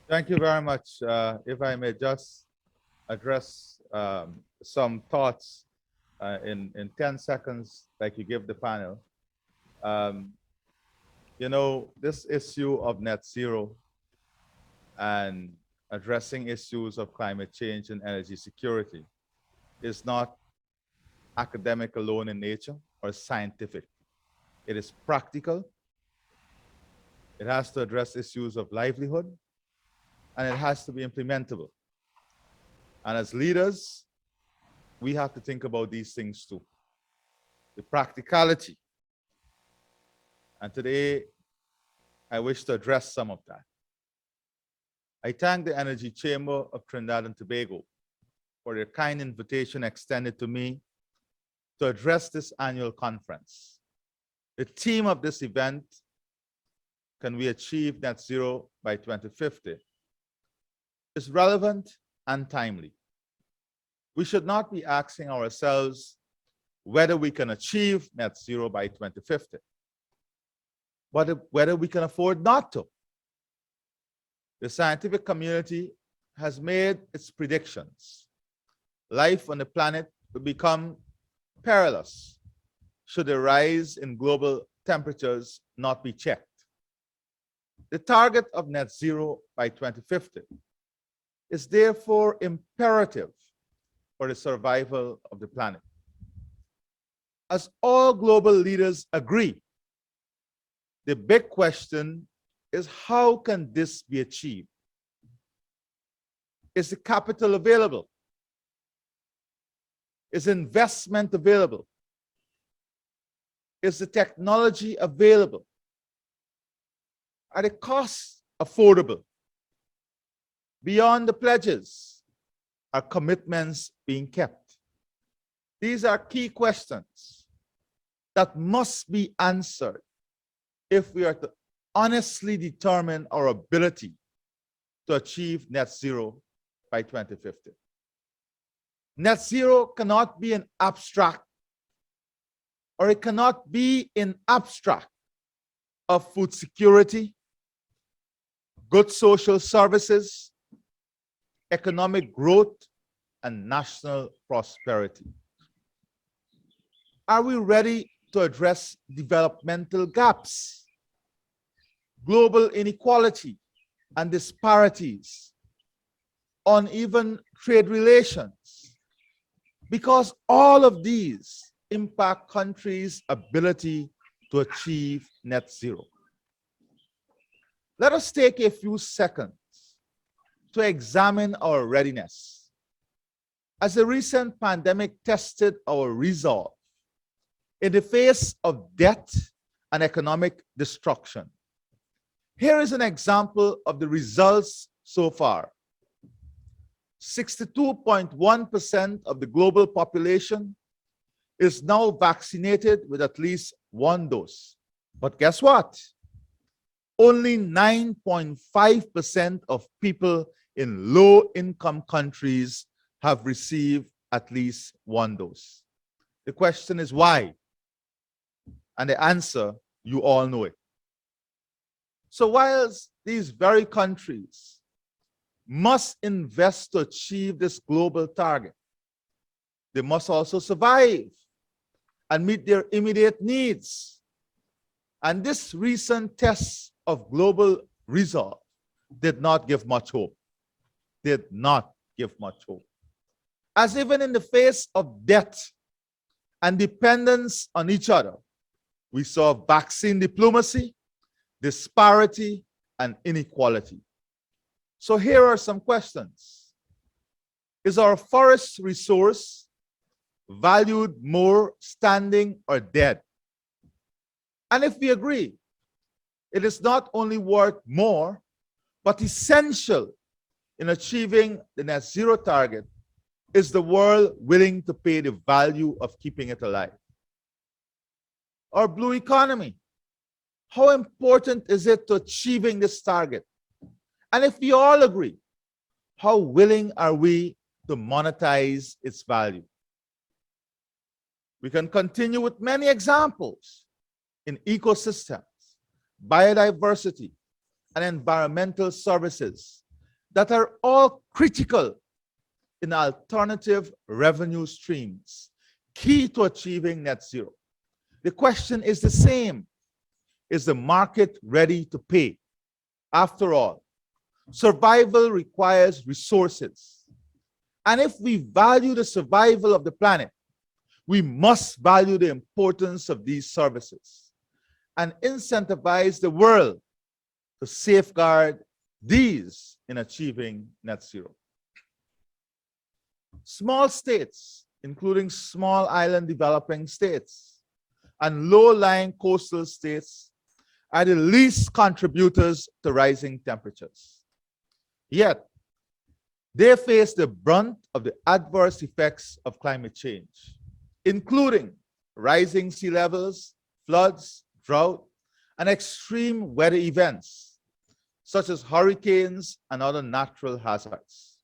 Thank you very much. If I may just address some thoughts in 10 seconds, like you give the panel. Um, this issue of net zero and addressing issues of climate change and energy security is not academic alone in nature or scientific. It is practical. It has to address issues of livelihood, and it has to be implementable. And as leaders, we have to think about these things too. The practicality. And today, I wish to address some of that. I thank the Energy Chamber of Trinidad and Tobago for their kind invitation extended to me to address this annual conference. The theme of this event, Can We Achieve Net Zero by 2050, is relevant and timely. We should not be asking ourselves whether we can achieve net zero by 2050, but whether we can afford not to. The scientific community has made its predictions. Life on the planet will become perilous should the rise in global temperatures not be checked. The target of net zero by 2050 is therefore imperative for the survival of the planet. As all global leaders agree, the big question is, how can this be achieved? Is the capital available? Is investment available? Is the technology available? Are the costs affordable? Beyond the pledges, are commitments being kept? These are key questions that must be answered if we are to honestly determine our ability to achieve net zero by 2050. Net zero cannot be an abstract, or it cannot be in abstract of food security, good social services, economic growth, and national prosperity. Are we ready to address developmental gaps, global inequality and disparities, uneven trade relations? Because all of these impact countries' ability to achieve net zero. Let us take a few seconds to examine our readiness, as the recent pandemic tested our resolve in the face of death and economic destruction. Here is an example of the results so far. 62.1% of the global population is now vaccinated with at least one dose. But guess what? Only 9.5% of people in low-income countries have received at least one dose. The question is why? And the answer, you all know it. So whilst these very countries must invest to achieve this global target, they must also survive and meet their immediate needs. And this recent test of global resolve did not give much hope. Did not give much hope. As even in the face of death and dependence on each other, we saw vaccine diplomacy, disparity, and inequality. So here are some questions. Is our forest resource valued more standing or dead? And if we agree, it is not only worth more, but essential in achieving the net zero target, is the world willing to pay the value of keeping it alive? Our blue economy, how important is it to achieving this target? And if we all agree, how willing are we to monetize its value? We can continue with many examples in ecosystems, biodiversity, and environmental services that are all critical in alternative revenue streams, key to achieving net zero. The question is the same. Is the market ready to pay? After all, survival requires resources. And if we value the survival of the planet, we must value the importance of these services and incentivize the world to safeguard these in achieving net zero. Small states, including small island developing states and low-lying coastal states, are the least contributors to rising temperatures. Yet, they face the brunt of the adverse effects of climate change, including rising sea levels, floods, drought, and extreme weather events, such as hurricanes and other natural hazards.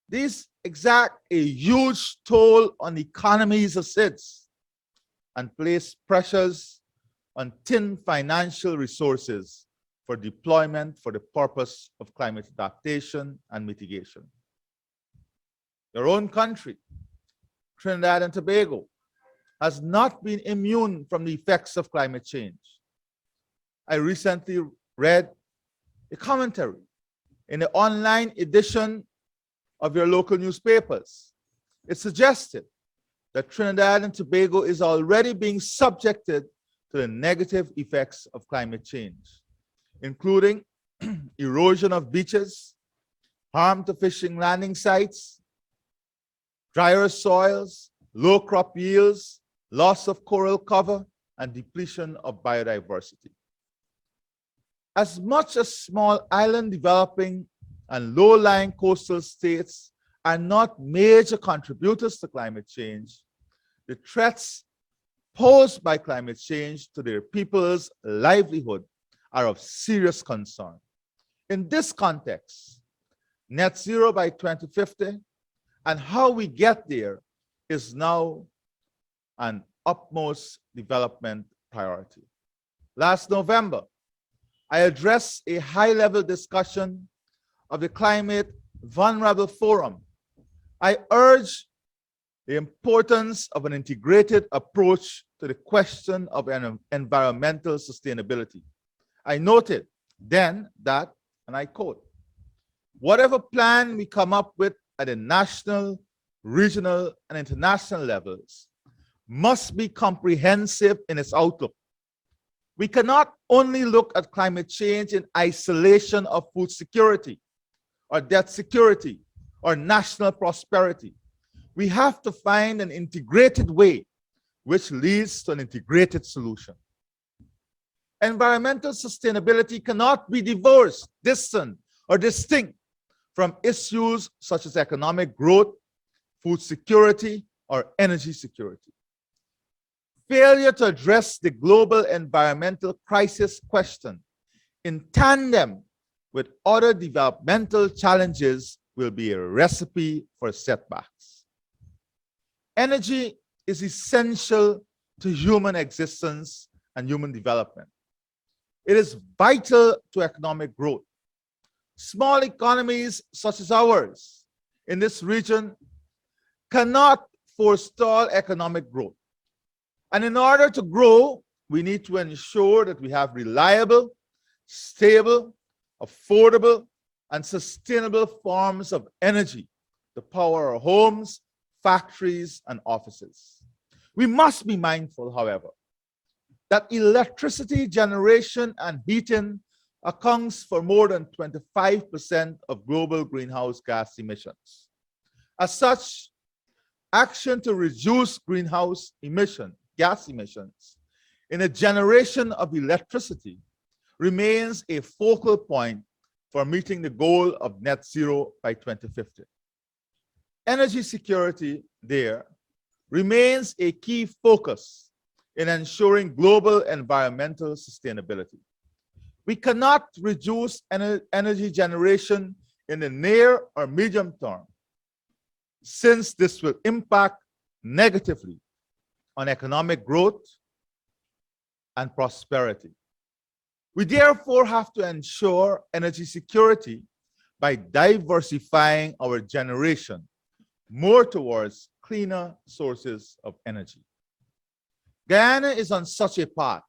These exact a huge toll on economies of cities and place pressures on thin financial resources for deployment for the purpose of climate adaptation and mitigation. Your own country, Trinidad and Tobago, has not been immune from the effects of climate change. I recently read a commentary in the online edition of your local newspapers. It suggested that Trinidad and Tobago is already being subjected to the negative effects of climate change, including erosion of beaches, harm to fishing landing sites, drier soils, low crop yields, loss of coral cover, and depletion of biodiversity. As much as small island developing and low-lying coastal states are not major contributors to climate change, the threats posed by climate change to their people's livelihood are of serious concern. In this context, net zero by 2050 and how we get there is now an utmost development priority. Last November, I addressed a high-level discussion of the Climate Vulnerable Forum. I urged the importance of an integrated approach to the question of environmental sustainability. I noted then that, and I quote, whatever plan we come up with at the national, regional, and international levels must be comprehensive in its outlook. We cannot only look at climate change in isolation of food security, or debt security, or national prosperity. We have to find an integrated way which leads to an integrated solution. Environmental sustainability cannot be divorced, distant, or distinct from issues such as economic growth, food security, or energy security. Failure to address the global environmental crisis question in tandem with other developmental challenges will be a recipe for setbacks. Energy is essential to human existence and human development. It is vital to economic growth. Small economies such as ours in this region cannot forestall economic growth. And in order to grow, we need to ensure that we have reliable, stable, affordable, and sustainable forms of energy to power our homes, factories, and offices. We must be mindful, however, that electricity generation and heating accounts for more than 25% of global greenhouse gas emissions. As such, action to reduce greenhouse gas emissions in a generation of electricity remains a focal point for meeting the goal of net zero by 2050. Energy security there remains a key focus in ensuring global environmental sustainability. We cannot reduce energy generation in the near or medium term, since this will impact negatively on economic growth and prosperity. We therefore have to ensure energy security by diversifying our generation more towards cleaner sources of energy. Guyana is on such a path.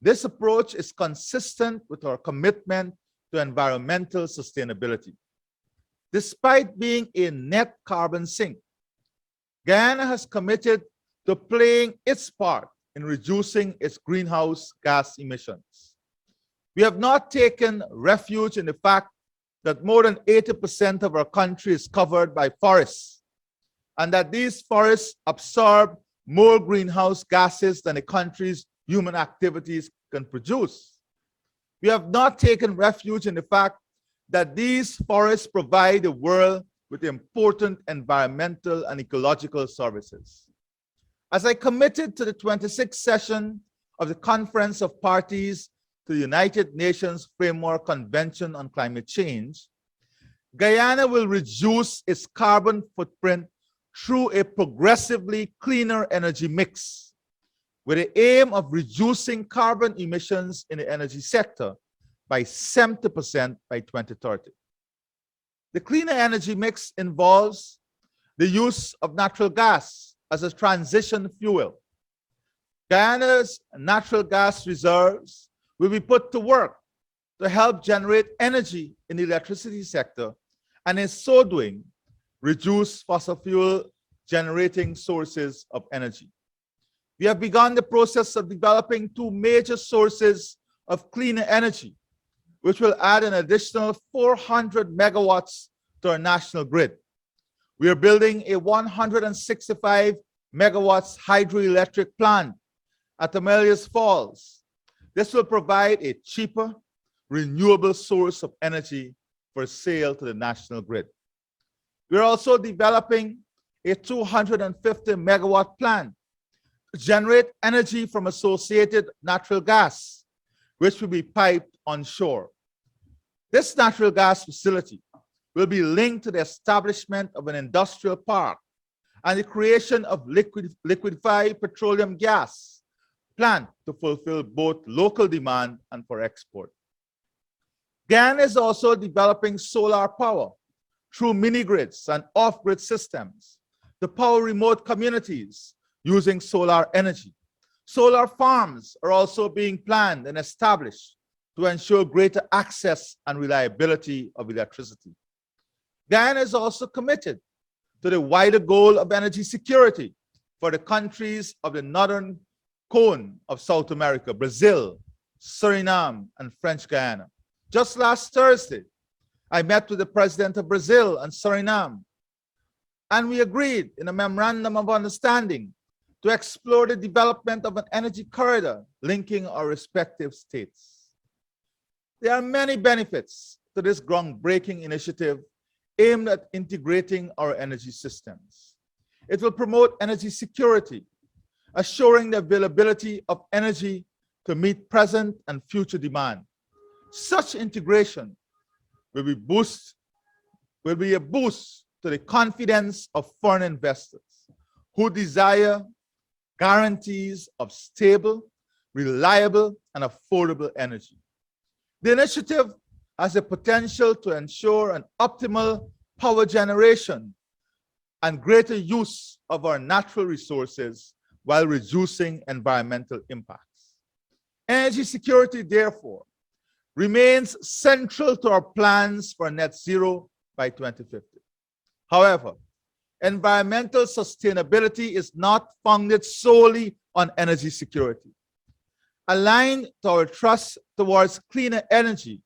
This approach is consistent with our commitment to environmental sustainability. Despite being a net carbon sink, Guyana has committed to playing its part in reducing its greenhouse gas emissions. We have not taken refuge in the fact that more than 80% of our country is covered by forests, and that these forests absorb more greenhouse gases than the country's human activities can produce. We have not taken refuge in the fact that these forests provide the world with important environmental and ecological services. As I committed to the 26th session of the Conference of Parties to the United Nations Framework Convention on Climate Change, Guyana will reduce its carbon footprint through a progressively cleaner energy mix, with the aim of reducing carbon emissions in the energy sector by 70% by 2030. The cleaner energy mix involves the use of natural gas as a transition fuel. Guyana's natural gas reserves will be put to work to help generate energy in the electricity sector, and in so doing, reduce fossil fuel generating sources of energy. We have begun the process of developing two major sources of cleaner energy, which will add an additional 400 megawatts to our national grid. We are building a 165 megawatts hydroelectric plant at Amelia's Falls. This will provide a cheaper, renewable source of energy for sale to the national grid. We're also developing a 250 megawatt plant to generate energy from associated natural gas, which will be piped onshore. This natural gas facility will be linked to the establishment of an industrial park and the creation of liquefied petroleum gas plant to fulfill both local demand and for export. Guyana is also developing solar power through mini-grids and off-grid systems to power remote communities using solar energy. Solar farms are also being planned and established to ensure greater access and reliability of electricity. Guyana is also committed to the wider goal of energy security for the countries of the northern cone of South America, Brazil, Suriname, and French Guyana. Just last Thursday, I met with the president of Brazil and Suriname, and we agreed in a memorandum of understanding to explore the development of an energy corridor linking our respective states. There are many benefits to this groundbreaking initiative aimed at integrating our energy systems. It will promote energy security, assuring the availability of energy to meet present and future demand. Such integration will be a boost to the confidence of foreign investors who desire guarantees of stable, reliable, and affordable energy. The initiative has the potential to ensure an optimal power generation and greater use of our natural resources while reducing environmental impacts. Energy security, therefore, remains central to our plans for net zero by 2050. However, environmental sustainability is not founded solely on energy security. Aligned to our thrust towards cleaner energy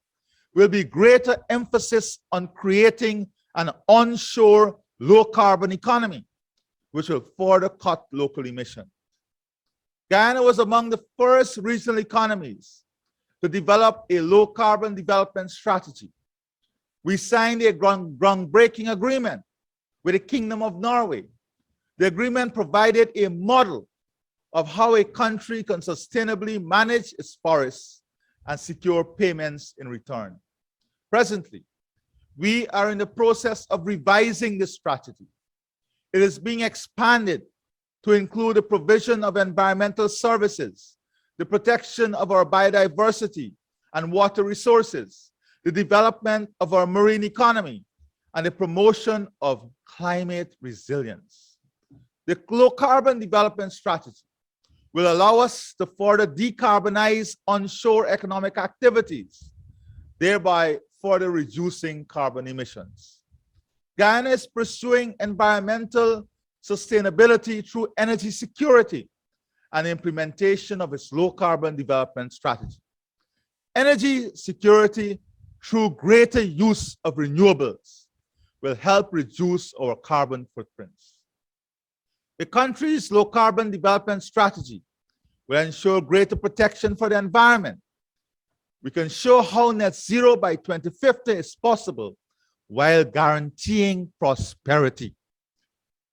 will be greater emphasis on creating an onshore low-carbon economy, which will further cut local emissions. Guyana was among the first regional economies to develop a low-carbon development strategy. We signed a groundbreaking agreement with the Kingdom of Norway. The agreement provided a model of how a country can sustainably manage its forests and secure payments in return. Presently, we are in the process of revising this strategy. It is being expanded to include the provision of environmental services, the protection of our biodiversity and water resources, the development of our marine economy, and the promotion of climate resilience. The low-carbon development strategy will allow us to further decarbonize onshore economic activities, thereby further reducing carbon emissions. Guyana is pursuing environmental sustainability through energy security and implementation of its low-carbon development strategy. Energy security through greater use of renewables will help reduce our carbon footprints. The country's low-carbon development strategy will ensure greater protection for the environment. We can show how net zero by 2050 is possible while guaranteeing prosperity.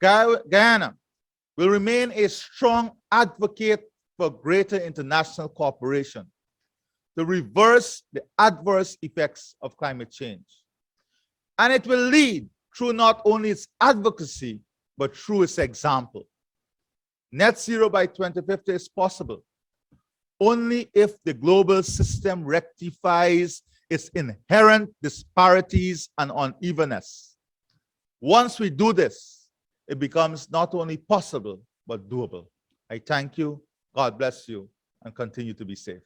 Guyana will remain a strong advocate for greater international cooperation to reverse the adverse effects of climate change. And it will lead through not only its advocacy, but through its example. Net zero by 2050 is possible only if the global system rectifies its inherent disparities and unevenness. Once we do this, it becomes not only possible, but doable. I thank you, God bless you, and continue to be safe.